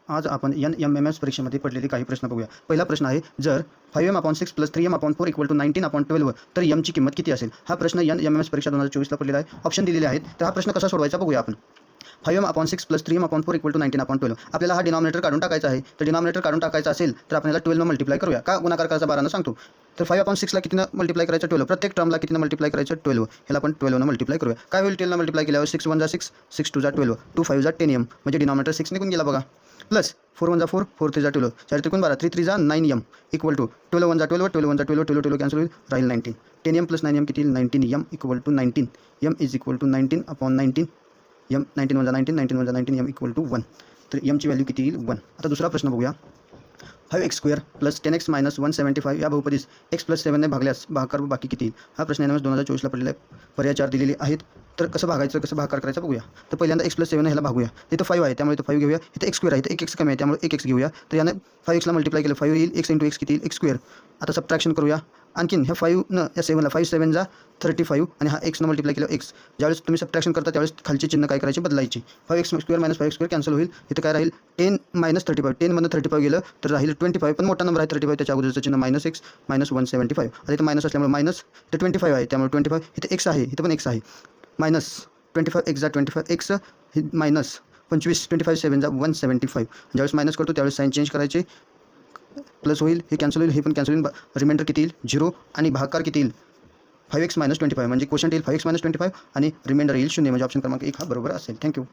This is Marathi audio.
आज आपण NMMS परीक्षेमध्ये पडलेले काही प्रश्न बघूया. पहिला प्रश्न आहे, जर 5m/6 + 3m/4 = 19/12 तर mची किंमत किती असेल? हा प्रश्न NMMS परीक्षा 2024 ला पडलेला आहे. ऑप्शन दिलेले आहेत. तर हा प्रश्न कसा सोडवायचा बघूया आपण. 5m/6 + 3m/4 = 19/12. आपल्याला हा डिनॉमिनेटर काढून टाकायचा आहे. तर डिनॉमिनेटर काढून टाकायचा असेल तर आपण याला 12 ने मल्टिप्लाय करूया. का गुणाकार करायचा 12 ने सांगतो. तर 5/6 ला कितीनं मल्टिप्लाय करायचं 12. प्रत्येक टर्मला कितीनं मल्टिप्लाय करायचं 12. ह्याला आपण 12 ने मल्टिप्लाय करूया. काय होईल 12 ने मल्टिप्लाय केल्यावर 6 × 1 = 6, 6 × 2 = 12, 2 × 5 = 10m म्हणजे डिनॉमिनेटर 6 निघून गेला बघा. Plus 4 × 1 = 4, 4 × 3 = 12, 4 × 3 = 12, 3 × 3 = 9m equal to 12 × 1 = 12, 12 × 1 = 12, 12 cancel होईल, राहील 19. 10m + 9m किती येईल 19m equal to 19. m = 19/19. m 19 × 19, 19 × 19, m = 1. तर mची व्हॅल्यू किती येईल 1. आता दुसरा प्रश्न बघूया. 5x² + 10x - 175 या बहुपदीस x + 7 ने भागल्यास भागाकार व बाकी किती येईल? हा प्रश्न NMS 2024 ला पडलेला आहे. पर्याय 4 दिलेले आहेत. तर कसं भागायचं, कसं भागाकार करायचं बघूया. तर पहिल्यांदा x + 7 ह्याला भागूया. इथं 5 आहे त्यामुळे इथं 5 घेऊया. इथं x² आहे, इथं 1x कमी आहे त्यामुळे 1x घेऊया. तर यानं 5x ला मल्टिप्लाय केलं 5 येईल, x × x किती येईल x². आता सबट्रॅक्शन करूया. आणखीन ह्या 5 न या 7 ला 5 × 7 = 35 आणि हा x न मल्टिप्लाय केलं x. ज्यावेळेस तुम्ही सबट्रॅक्शन करता त्यावेळेस खालचे चिन्ह काय करायचे बदलायचे. 5x² - 5x² कॅन्सल होईल. इथं काय राहील 10 - 35. 10 मधनं 35 गेलं तर राहील 25. पण मोठा नंबर आहे 35 त्याच्या अगोदरचं चिन्ह -x -175. आता इथं मायनस असल्यामुळे मायनस ते 25 आहे त्यामुळे 25. इथं x आहे, इथं पण x आहे. -25 x 25x -25 25 7 = 175. ज्यावेळेस मायनस करतो त्यावेळेस साईन चेंज करायचे. प्लस होईल, हे कॅन्सल होईल, हे पण कॅन्सल होईल. रिमाइंडर किती येईल 0 आणि भागाकार किती येईल 5x - 25 म्हणजे क्वोशंट येईल 5x - 25 आणि रिमाइंडर येईल 0 म्हणजे ऑप्शन क्रमांक 1 हा बरोबर असेल. थँक्यू.